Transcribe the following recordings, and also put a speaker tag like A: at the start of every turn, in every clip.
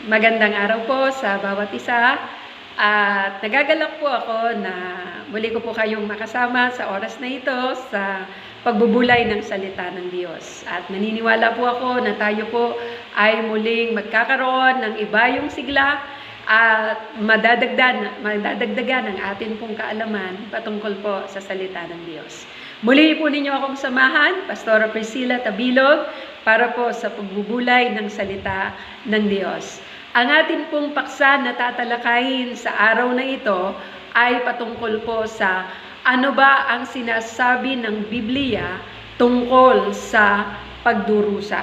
A: Magandang araw po sa bawat isa at nagagalak po ako na muli ko po kayong makasama sa oras na ito sa pagbubulay ng salita ng Diyos. At naniniwala po ako na tayo po ay muling magkakaroon ng ibayong sigla at madadagdagan ang atin pong kaalaman patungkol po sa salita ng Diyos. Muli po ninyo akong samahan, Pastora Priscilla Tabilog, para po sa pagbubulay ng salita ng Diyos. Ang atin pong paksa na tatalakayin sa araw na ito ay patungkol po sa ano ba ang sinasabi ng Biblia tungkol sa pagdurusa.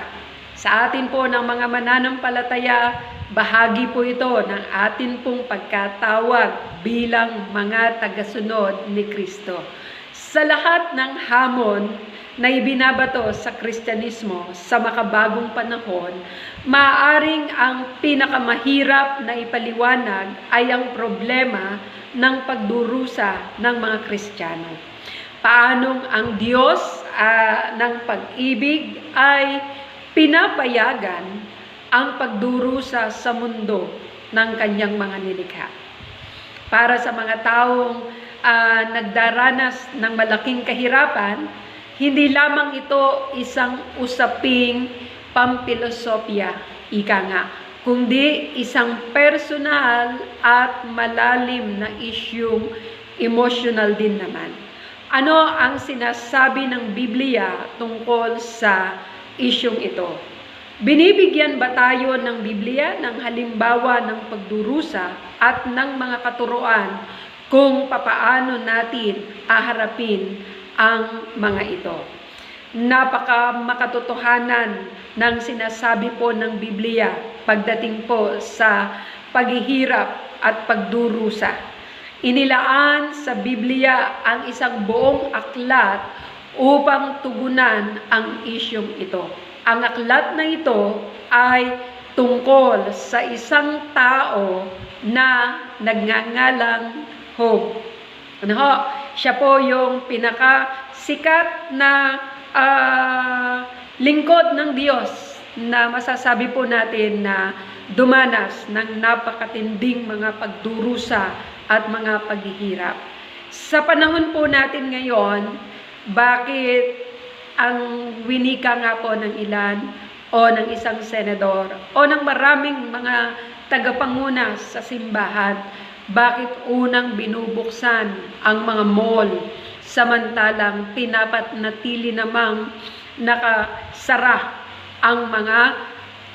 A: Sa atin po ng mga mananampalataya, bahagi po ito ng atin pong pagkatawag bilang mga tagasunod ni Kristo. Sa lahat ng hamon na ibinabato sa Kristyanismo sa makabagong panahon, maaaring ang pinakamahirap na ipaliwanag ay ang problema ng pagdurusa ng mga Kristiyano. Paanong ang Diyos ng pag-ibig ay pinapayagan ang pagdurusa sa mundo ng kanyang mga nilikha. Para sa mga taong nagdaranas ng malaking kahirapan, hindi lamang ito isang usaping pampilosopya, ika nga, kundi isang personal at malalim na isyung emotional din naman. Ano ang sinasabi ng Biblia tungkol sa isyung ito? Binibigyan ba tayo ng Biblia ng halimbawa ng pagdurusa at ng mga katuruan kung papaano natin aharapin ang mga ito? Napaka makatotohanan ng sinasabi po ng Biblia pagdating po sa paghihirap at pagdurusa. Inilaan sa Biblia ang isang buong aklat upang tugunan ang isyong ito. Ang aklat na ito ay tungkol sa isang tao na nagngangalang Job. Siya po yung pinakasikat na lingkod ng Diyos na masasabi po natin na dumanas ng napakatinding mga pagdurusa at mga paghihirap. Sa panahon po natin ngayon, bakit ang winika nga po ng ilan o ng isang senador o ng maraming mga tagapanguna sa simbahan, bakit unang binubuksan ang mga mall samantalang pinapanatili namang nakasara ang mga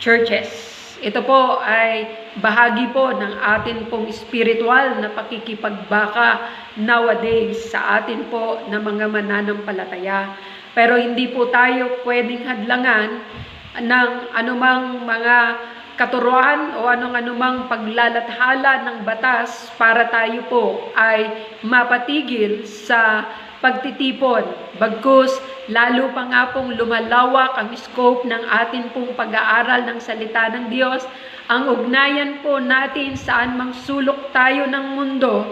A: churches? Ito po ay bahagi po ng atin pong spiritual na pakikipagbaka nowadays sa atin po na mga mananampalataya. Pero hindi po tayo pwedeng hadlangan ng anumang mga katuruan o anumang paglalathala ng batas para tayo po ay mapatigil sa pagtitipon. Bagkus, lalo pa nga pong lumalawak ang scope ng atin pong pag-aaral ng salita ng Diyos. Ang ugnayan po natin saan mang sulok tayo ng mundo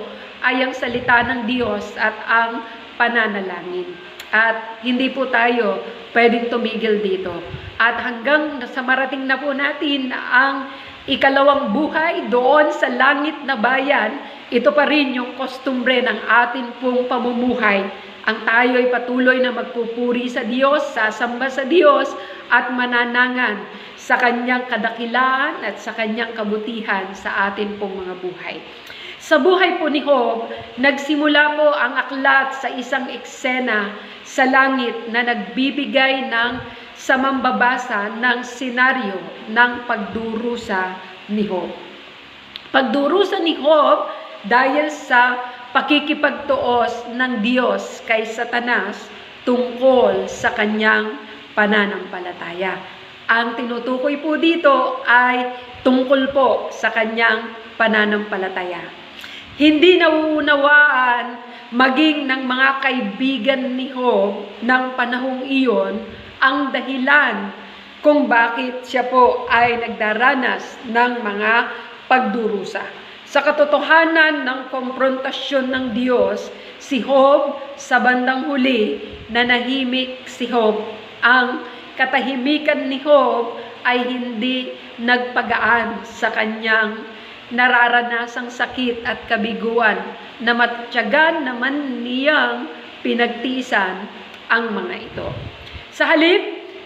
A: ay ang salita ng Diyos at ang pananalangin. At hindi po tayo pwedeng tumigil dito. At hanggang sa marating na po natin ang ikalawang buhay doon sa langit na bayan, ito pa rin yung kostumbre ng atin pong pamumuhay. Ang tayo ay patuloy na magpupuri sa Diyos, sasamba sa Diyos, at mananangan sa kanyang kadakilaan at sa kanyang kabutihan sa atin pong mga buhay. Sa buhay po ni Job, nagsimula po ang aklat sa isang eksena sa langit na nagbibigay sa mambabasa ng senaryo ng pagdurusa ni Job. Pagdurusa ni Job dahil sa pakikipagtuos ng Diyos kay Satanas tungkol sa kanyang pananampalataya. Ang tinutukoy po dito ay tungkol po sa kanyang pananampalataya. Hindi nauunawaan maging ng mga kaibigan ni Job ng panahong iyon ang dahilan kung bakit siya po ay nagdaranas ng mga pagdurusa. Sa katotohanan ng komprontasyon ng Diyos, si Job sa bandang huli nanahimik si Job. Ang katahimikan ni Job ay hindi nagpagaan sa kanyang nararanasang sakit at kabiguan, na matyagan naman niyang pinagtiisan ang mga ito. Sa halip,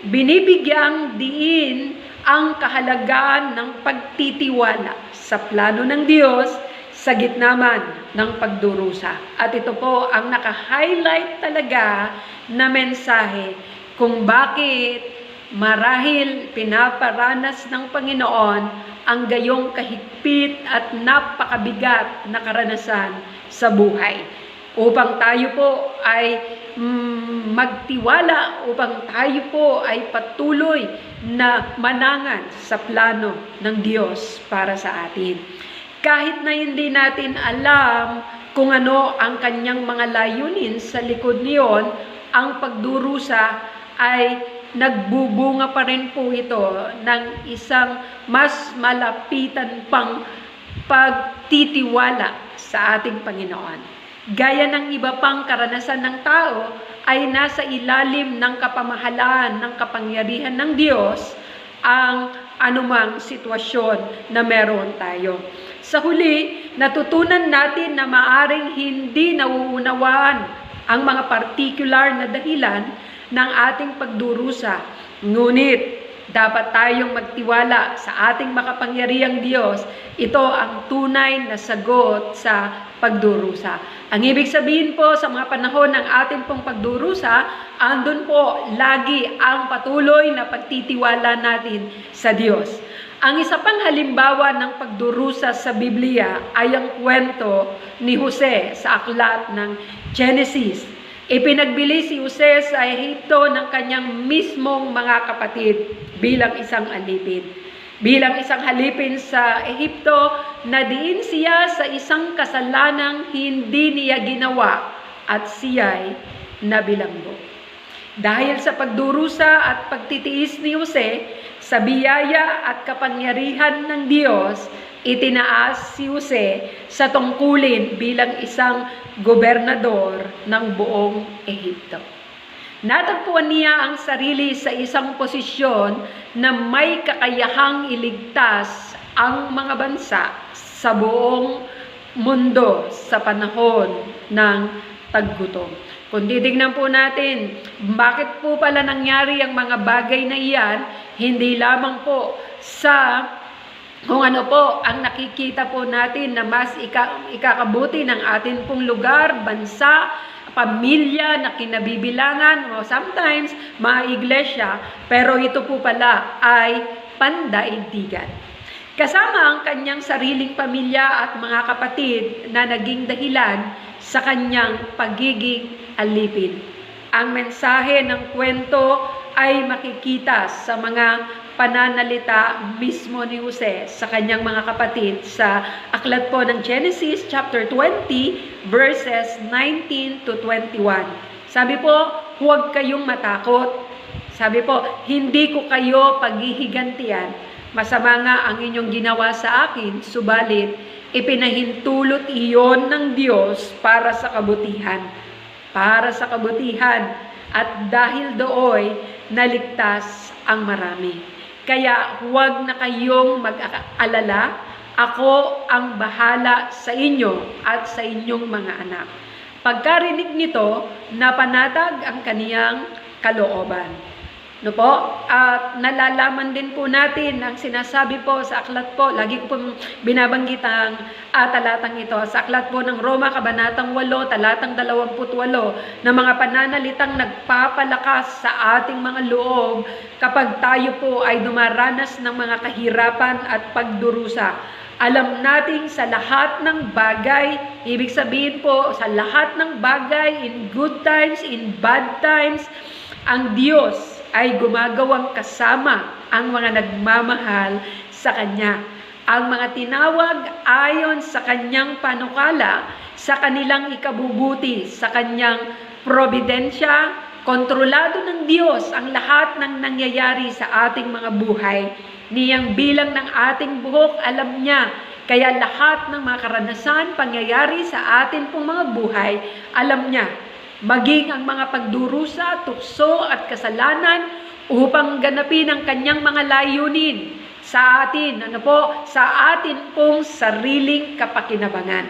A: binibigyang diin ang kahalagaan ng pagtitiwala sa plano ng Diyos sa gitna man ng pagdurusa. At ito po ang naka-highlight talaga na mensahe kung bakit marahil pinaparanas ng Panginoon ang gayong kahigpit at napakabigat na karanasan sa buhay. Upang tayo po ay magtiwala, upang tayo po ay patuloy na manangan sa plano ng Diyos para sa atin. Kahit na hindi natin alam kung ano ang kanyang mga layunin sa likod niyon, ang pagdurusa ay nagbubunga pa rin po ito ng isang mas malapitan pang pagtitiwala sa ating Panginoon. Gaya ng iba pang karanasan ng tao, ay nasa ilalim ng kapamahalaan ng kapangyarihan ng Diyos ang anumang sitwasyon na meron tayo. Sa huli, natutunan natin na maaring hindi nauunawaan ang mga particular na dahilan ng ating pagdurusa. Ngunit, dapat tayong magtiwala sa ating makapangyarihang Diyos. Ito ang tunay na sagot sa pagdurusa. Ang ibig sabihin po sa mga panahon ng ating pong pagdurusa, andun po lagi ang patuloy na pagtitiwala natin sa Diyos. Ang isa pang halimbawa ng pagdurusa sa Biblia ay ang kwento ni Jose sa aklat ng Genesis. Ipinagbili si Jose sa Ehipto ng kanyang mismong mga kapatid bilang isang alipin. Bilang isang halipin sa Ehipto, nadiin siya sa isang kasalanang hindi niya ginawa at siya'y nabilanggo. Dahil sa pagdurusa at pagtitiis ni Jose, sa biyaya at kapangyarihan ng Diyos, itinaas si Jose sa tungkulin bilang isang gobernador ng buong Ehipto. Natagpuan niya ang sarili sa isang posisyon na may kakayahang iligtas ang mga bansa sa buong mundo sa panahon ng taggutom. Kung titignan po natin, bakit po pala nangyari ang mga bagay na iyan, hindi lamang po sa kung ano po ang nakikita po natin na mas ikakabuti ng atin pong lugar, bansa, pamilya na kinabibilangan, o sometimes mga iglesia, pero ito po pala ay pandaigdigan. Kasama ang kanyang sariling pamilya at mga kapatid na naging dahilan sa kanyang pagiging alipin. Ang mensahe ng kwento ay makikita sa mga pananalita mismo ni Jose sa kanyang mga kapatid sa aklat po ng Genesis chapter 20 verses 19 to 21. Sabi po, huwag kayong matakot. Sabi po, hindi ko kayo paghihigantian. Masama nga ang inyong ginawa sa akin, subalit ipinahintulot iyon ng Diyos para sa kabutihan. Para sa kabutihan. At dahil dooy, naligtas ang marami. Kaya huwag na kayong mag-alala, ako ang bahala sa inyo at sa inyong mga anak. Pagkarinig nito, napanatag ang kaniyang kalooban. No po? At nalalaman din po natin ang sinasabi po sa aklat po, lagi ko pong binabanggit ang talatang ito, sa aklat po ng Roma, kabanatang 8, talatang 28, na mga pananalitang nagpapalakas sa ating mga loob kapag tayo po ay dumaranas ng mga kahirapan at pagdurusa. Alam nating sa lahat ng bagay, ibig sabihin po, sa lahat ng bagay, in good times, in bad times, ang Diyos ay gumagawang kasama ang mga nagmamahal sa Kanya. Ang mga tinawag ayon sa Kanyang panukala, sa kanilang ikabubuti, sa Kanyang probidensya, kontrolado ng Diyos ang lahat ng nangyayari sa ating mga buhay. Niyang bilang ng ating buhok, alam niya. Kaya lahat ng mga karanasan, pangyayari sa atin pong mga buhay, alam niya. Maging ang mga pagdurusa, tukso at kasalanan upang ganapin ang kanyang mga layunin sa atin, sa atin pong sariling kapakinabangan.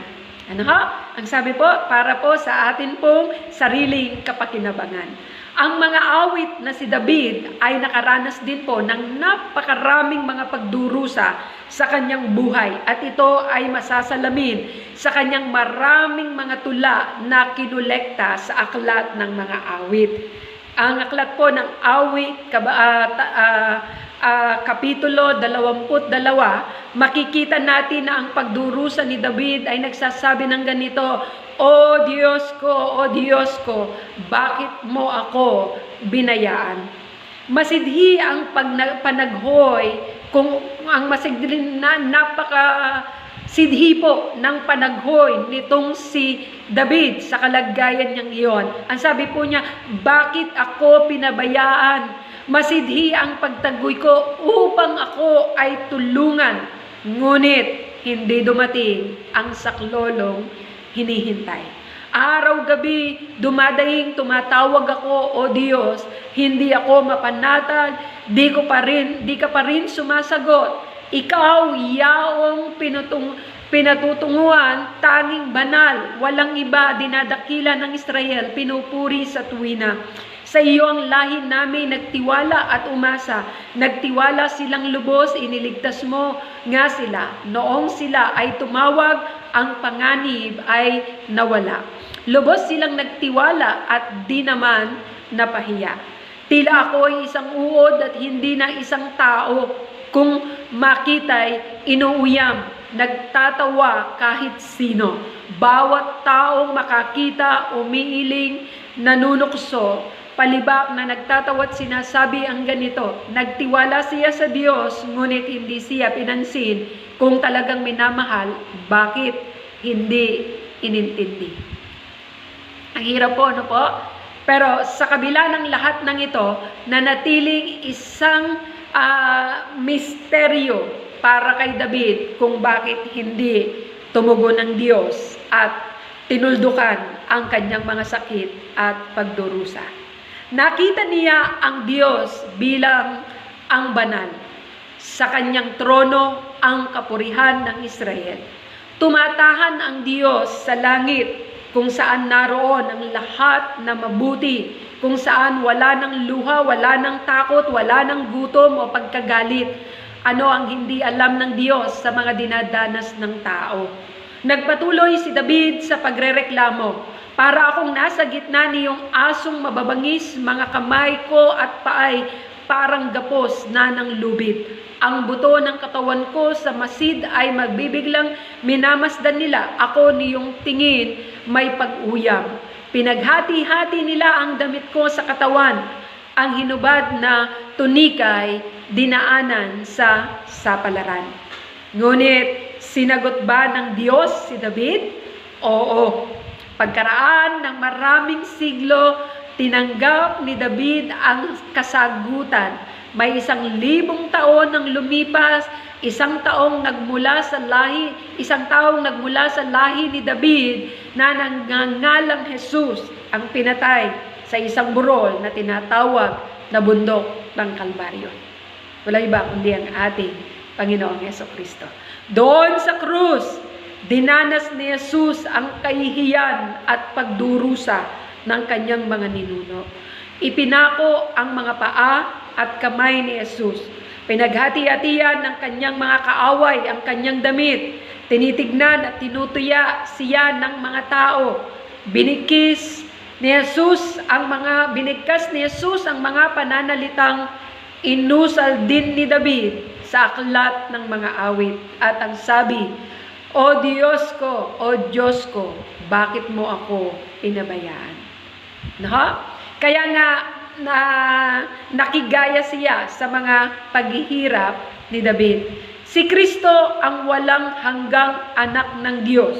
A: Ano ho? Ang sabi po, para po sa atin pong sariling kapakinabangan. Ang mga awit na si David ay nakaranas din po ng napakaraming mga pagdurusa sa kanyang buhay. At ito ay masasalamin sa kanyang maraming mga tula na kinolekta sa aklat ng mga awit. Ang aklat po ng awit, Kapitulo 22, makikita natin na ang pagdurusa ni David ay nagsasabi ng ganito, O Diyos ko, bakit mo ako binayaan? Masidhi ang panaghoy, kung ang masigdin na sidhi po ng panaghoy nitong si David sa kalagayan niyang iyon. Ang sabi po niya, bakit ako pinabayaan? Masidhi ang pagtagoy ko upang ako ay tulungan. Ngunit hindi dumating ang saklolong hinihintay. Araw-gabi dumadaing tumatawag ako, O Diyos, hindi ako mapanatag, di ka pa rin sumasagot. Ikaw, yaong pinatutunguhan, tanging banal, walang iba, dinadakila ng Israel, pinupuri sa tuwina. Sa iyo ang lahi namin nagtiwala at umasa. Nagtiwala silang lubos, iniligtas mo nga sila. Noong sila ay tumawag, ang panganib ay nawala. Lubos silang nagtiwala at di naman napahiya. Tila ako ay isang uod at hindi na isang tao. Kung makita'y inuuyam, nagtatawa kahit sino. Bawat taong makakita, umiiling, nanunukso, palibak na nagtatawa't sinasabi ang ganito, nagtiwala siya sa Diyos, ngunit hindi siya pinansin. Kung talagang minamahal, bakit hindi inintindi? Ang hirap po, ano po? Pero sa kabila ng lahat ng ito, nanatiling isang misteryo para kay David kung bakit hindi tumugon ng Diyos at tinuldukan ang kanyang mga sakit at pagdurusa. Nakita niya ang Diyos bilang ang banal. Sa kanyang trono ang kapurihan ng Israel. Tumatahan ang Diyos sa langit kung saan naroon ang lahat na mabuti, kung saan wala ng luha, wala ng takot, wala ng gutom o pagkagalit. Ano ang hindi alam ng Diyos sa mga dinadanas ng tao? Nagpatuloy si David sa pagrereklamo, para akong nasa gitna niyong asong mababangis, mga kamay ko at paay parang gapos na ng lubid. Ang buto ng katawan ko sa masid ay magbibiglang minamasdan nila. Ako niyong tingin may pag-uyam. Pinaghati-hati nila ang damit ko sa katawan. Ang hinubad na tunikay dinaanan sa sapalaran. Ngunit sinagot ba ng Diyos si David? Oo. Pagkaraan ng maraming siglo, tinanggap ni David ang kasagutan. May 1,000 taon nang lumipas, isang taong nagmula sa lahi ni David na nangangalang Jesus ang pinatay sa isang burol na tinatawag na bundok ng Kalbaryo. Wala iba kundi ang ating Panginoong Jesucristo. Doon sa krus, dinanas ni Jesus ang kahihiyan at pagdurusa ng kanyang mga ninuno. Ipinako ang mga paa at kamay ni Jesus. Pinaghati-hatian ng kanyang mga kaaway ang kanyang damit. Tinitignan at tinutuya siya ng mga tao. Binigkas ni Jesus ang mga pananalitang inusal din ni David sa aklat ng mga awit. At ang sabi, O Diyos ko, bakit mo ako pinabayaan? Kaya nga nakigaya siya sa mga paghihirap ni David. Si Kristo ang walang hanggang anak ng Diyos.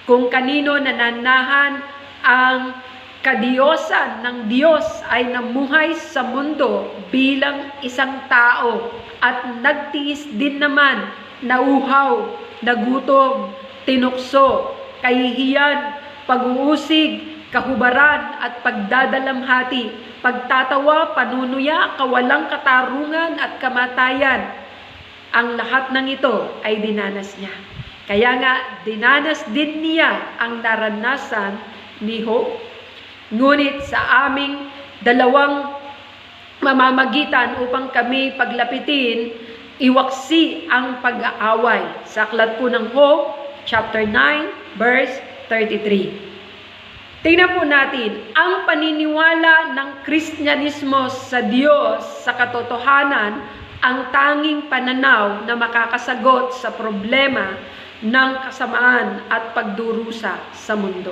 A: Kung kanino nananahan ang kadiyosan ng Diyos ay namuhay sa mundo bilang isang tao at nagtiis din naman, nauhaw, nagutom, tinukso, kahihiyan, pag-uusig, kahubaran at pagdadalamhati, pagtatawa, panunuya, kawalang katarungan at kamatayan. ang lahat ng ito ay dinanas niya. Kaya nga, dinanas din niya ang naranasan ni Job. Ngunit sa aming dalawang mamamagitan upang kami paglapitin, iwaksi ang pag-aaway. Sa aklat po ng Job, chapter 9, verse 33. Tingnan po natin, ang paniniwala ng Kristyanismo sa Diyos, sa katotohanan, ang tanging pananaw na makakasagot sa problema ng kasamaan at pagdurusa sa mundo.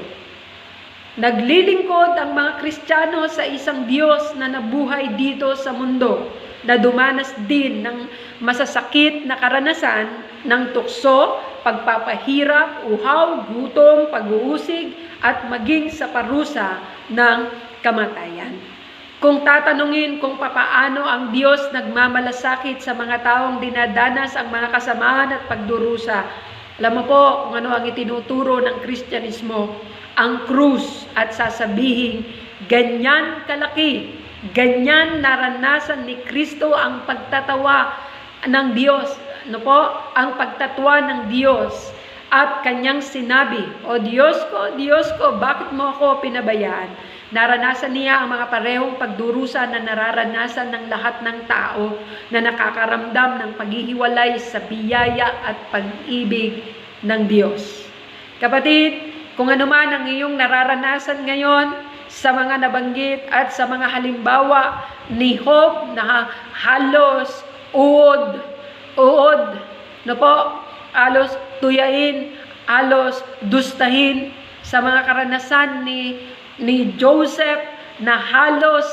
A: Naglilingkod ang mga Kristiyano sa isang Diyos na nabuhay dito sa mundo, na dumanas din ng masasakit na karanasan ng tukso, pagpapahirap, uhaw, gutom, pag-uusig, at maging sa parusa ng kamatayan. Kung tatanungin kung papaano ang Diyos nagmamalasakit sa mga taong dinadanas ang mga kasamaan at pagdurusa, alam mo po kung ano ang itinuturo ng Kristyanismo, ang krus, at sasabihin, ganyan kalaki, ganyan naranasan ni Kristo ang pagtatawa ng Diyos, ano po? Ang pagtatawa ng Diyos, at kanyang sinabi, O Diyos ko, bakit mo ako pinabayaan? Naranasan niya ang mga parehong pagdurusa na nararanasan ng lahat ng tao na nakakaramdam ng paghihiwalay sa biyaya at pag-ibig ng Diyos. Kapatid, kung ano man ang iyong nararanasan ngayon sa mga nabanggit at sa mga halimbawa ni Job na halos uod, no po, halos tuyain, halos dustahin, sa mga karanasan ni Joseph na halos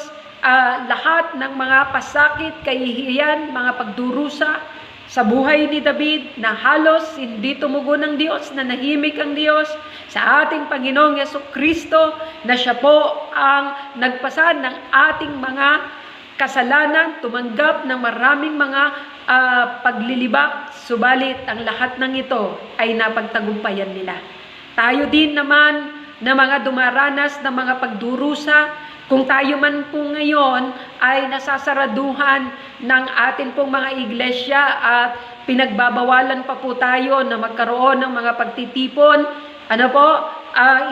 A: lahat ng mga pasakit, kahihiyan, mga pagdurusa sa buhay ni David na halos hindi tumugon ng Diyos, na nahimik ang Diyos, sa ating Panginoong Yesukristo na siya po ang nagpasa ng ating mga kasalanan, tumanggap ng maraming mga paglilibak, subalit ang lahat ng ito ay napagtagumpayan nila. Tayo din naman na mga dumaranas ng mga pagdurusa, kung tayo man po ngayon ay nasasaraduhan ng atin pong mga iglesia at pinagbabawalan pa po tayo na magkaroon ng mga pagtitipon,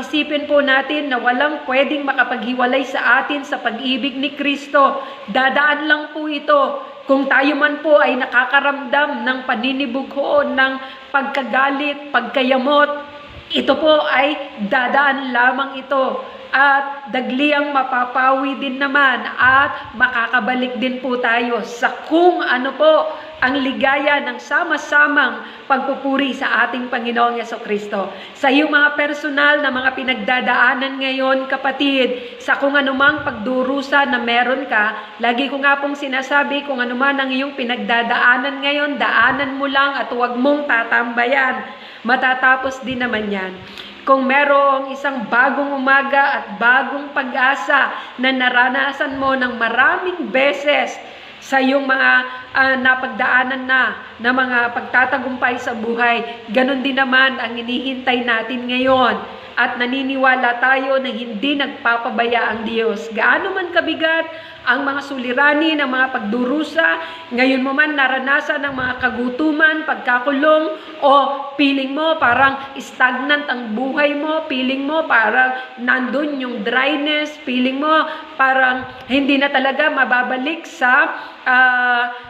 A: isipin po natin na walang pwedeng makapaghiwalay sa atin sa pag-ibig ni Kristo. Dadaan lang po ito kung tayo man po ay nakakaramdam ng paninibugho, ng pagkagalit, pagkayamot. Ito po ay dadaan lamang ito. At dagliang mapapawi din naman at makakabalik din po tayo sa kung ano po ang ligaya ng sama-samang pagpupuri sa ating Panginoong Yesukristo. Sa iyong mga personal na mga pinagdadaanan ngayon, kapatid, sa kung anumang pagdurusa na meron ka, lagi ko nga pong sinasabi, kung anuman ang iyong pinagdadaanan ngayon, daanan mo lang at huwag mong tatambayan. Matatapos din naman yan. Kung merong isang bagong umaga at bagong pag-asa na naranasan mo ng maraming beses sa iyong mga napagdaanan na mga pagtatagumpay sa buhay, ganun din naman ang hinihintay natin ngayon. At naniniwala tayo na hindi nagpapabaya ang Diyos. Gaano man kabigat ang mga suliranin ng mga pagdurusa, ngayon mo man naranasan ng mga kagutuman, pagkakulong, o feeling mo parang stagnant ang buhay mo, feeling mo parang nandun yung dryness, feeling mo parang hindi na talaga mababalik sa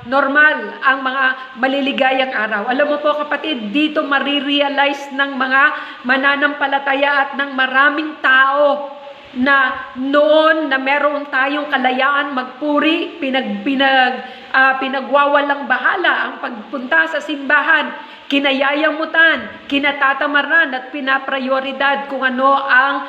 A: normal ang mga maliligayang araw. Alam mo po kapatid, dito marirealize ng mga mananampalataya at ng maraming tao na noon na meron tayong kalayaan magpuri, pinagwawalang bahala ang pagpunta sa simbahan, kinayayamutan, kinatatamaran at pinaprioridad kung ano ang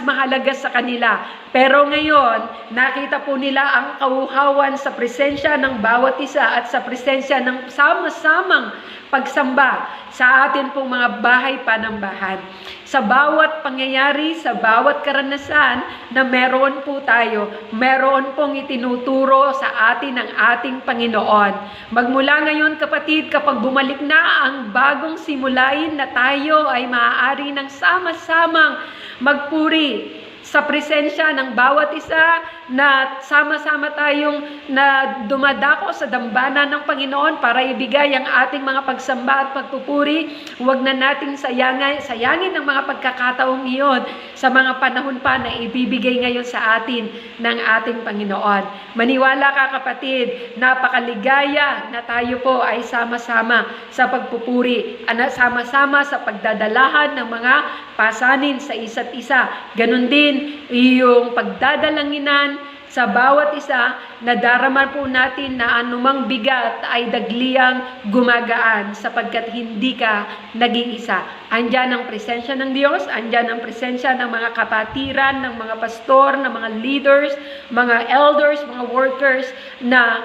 A: mahalaga sa kanila. Pero ngayon, nakita po nila ang kauhawan sa presensya ng bawat isa at sa presensya ng sama-samang pagsamba sa atin pong mga bahay panambahan. Sa bawat pangyayari, sa bawat karanasan na meron po tayo, meron pong itinuturo sa atin ng ating Panginoon. Magmula ngayon kapatid, kapag bumalik na ang bagong simulain na tayo ay maaari ng sama-samang magpuri sa presensya ng bawat isa na sama-sama tayong na dumadako sa dambana ng Panginoon para ibigay ang ating mga pagsamba at pagpupuri. Huwag na nating sayangin ang mga pagkakataong iyon sa mga panahon pa na ibibigay ngayon sa atin ng ating Panginoon. Maniwala ka kapatid, napakaligaya na tayo po ay sama-sama sa pagpupuri, sama-sama sa pagdadalahan ng mga pasanin sa isa't isa. Ganon din yung pagdadalanginan sa bawat isa na darama po natin na anumang bigat ay dagliang gumagaan sapagkat hindi ka nag-iisa. Andyan ang presensya ng Diyos, andyan ang presensya ng mga kapatiran, ng mga pastor, ng mga leaders, mga elders, mga workers na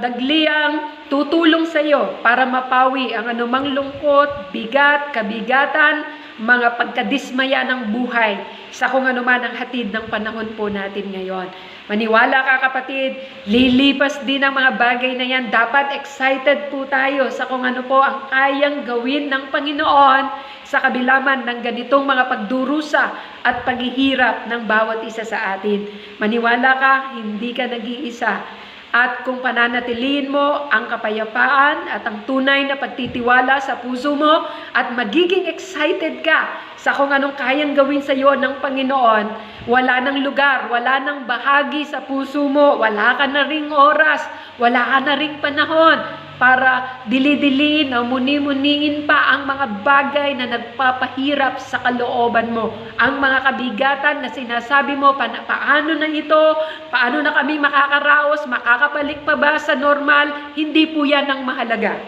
A: dagliang tutulong sa iyo para mapawi ang anumang lungkot, bigat, kabigatan, mga pagkadismaya ng buhay sa kung ano man ang hatid ng panahon po natin ngayon. Maniwala ka kapatid, lilipas din ang mga bagay na yan. Dapat excited po tayo sa kung ano po ang kayang gawin ng Panginoon sa kabilaman ng ganitong mga pagdurusa at paghihirap ng bawat isa sa atin. Maniwala ka, hindi ka nag-iisa. At kung pananatiliin mo ang kapayapaan at ang tunay na pagtitiwala sa puso mo at magiging excited ka sa kung anong kayang gawin sa iyo ng Panginoon, wala nang lugar, wala nang bahagi sa puso mo, wala ka na ring oras, wala ka na ring panahon para dili-diliin o muni-muniin pa ang mga bagay na nagpapahirap sa kalooban mo. Ang mga kabigatan na sinasabi mo, paano na ito? Paano na kami makakaraos? Makakabalik pa ba sa normal? Hindi po yan ang mahalaga.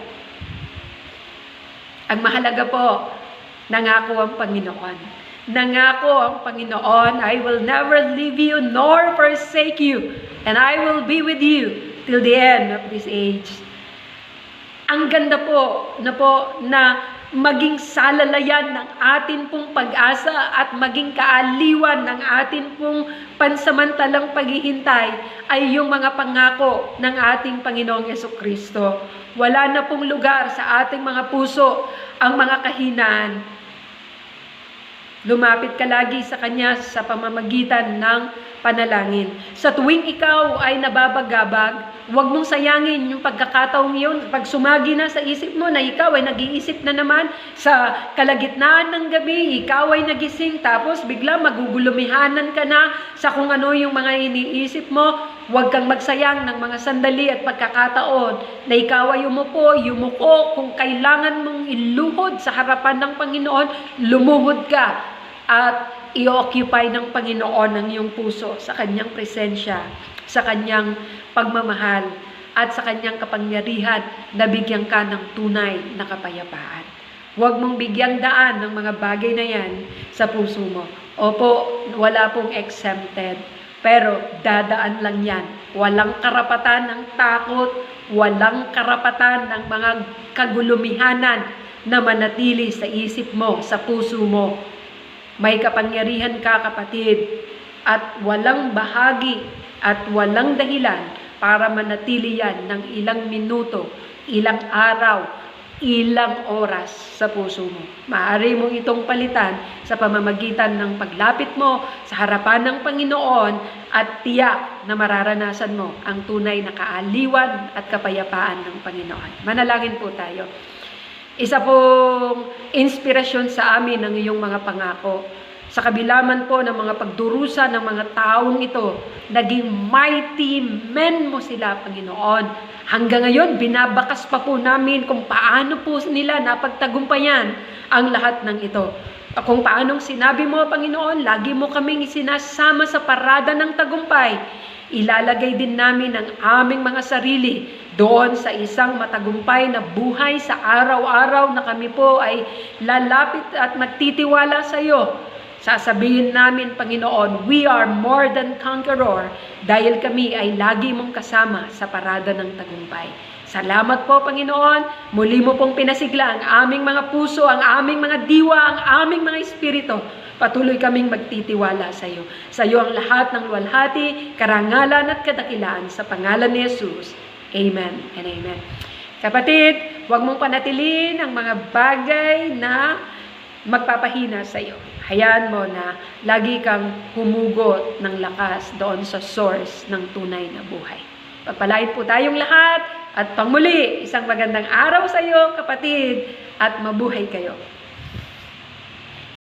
A: Ang mahalaga po, nangako ang Panginoon. Nangako ang Panginoon, I will never leave you nor forsake you, and I will be with you till the end of this age. Ang ganda po na maging salalayan ng atin pong pag-asa at maging kaaliwan ng atin pong pansamantalang paghihintay ay yung mga pangako ng ating Panginoong Jesucristo. Wala na pong lugar sa ating mga puso ang mga kahinaan. Lumapit ka lagi sa Kanya sa pamamagitan ng panalangin. Sa tuwing ikaw ay nababagabag, huwag mong sayangin yung pagkakataong yun. Pag sumagi na sa isip mo na ikaw ay nag-iisip na naman sa kalagitnaan ng gabi, ikaw ay nagising, tapos bigla magugulumihanan ka na sa kung ano yung mga iniisip mo, huwag kang magsayang ng mga sandali at pagkakataon na ikaw ay yumuko. Kung kailangan mong iluhod sa harapan ng Panginoon, lumuhod ka at i-occupy ng Panginoon ang iyong puso sa Kanyang presensya, sa Kanyang pagmamahal, at sa Kanyang kapangyarihan na bigyan ka ng tunay na kapayapaan. Huwag mong bigyang daan ng mga bagay na yan sa puso mo. Opo, wala pong exempted, pero dadaan lang yan. Walang karapatan ng takot, walang karapatan ng mga kagulumihanan na manatili sa isip mo, sa puso mo. May kapangyarihan ka kapatid, at walang bahagi at walang dahilan para manatili yan ng ilang minuto, ilang araw, ilang oras sa puso mo. Maaari mo itong palitan sa pamamagitan ng paglapit mo sa harapan ng Panginoon at tiyak na mararanasan mo ang tunay na kaaliwan at kapayapaan ng Panginoon. Manalangin po tayo. Isa pong inspirasyon sa amin ng iyong mga pangako. Sa kabilaman po ng mga pagdurusa ng mga taong ito, naging mighty men mo sila, Panginoon. Hanggang ngayon, binabakas pa po namin kung paano po nila napagtagumpayan ang lahat ng ito. Kung paanong sinabi mo, Panginoon, lagi mo kaming isinasama sa parada ng tagumpay. Ilalagay din namin ang aming mga sarili doon sa isang matagumpay na buhay sa araw-araw na kami po ay lalapit at magtitiwala sa iyo. Sasabihin namin, Panginoon, we are more than conqueror dahil kami ay lagi mong kasama sa parada ng tagumpay. Salamat po, Panginoon. Muli mo pong pinasigla ang aming mga puso, ang aming mga diwa, ang aming mga espiritu. Patuloy kaming magtitiwala sa iyo. Sa iyo ang lahat ng luwalhati, karangalan at kadakilaan sa pangalan ni Jesus. Amen and amen. Kapatid, huwag mong panatiliin ang mga bagay na magpapahina sa iyo. hayaan mo na lagi kang humugot ng lakas doon sa source ng tunay na buhay. Pagpalain po tayong lahat at pangmuli, isang magandang araw sa iyo, kapatid, at mabuhay kayo.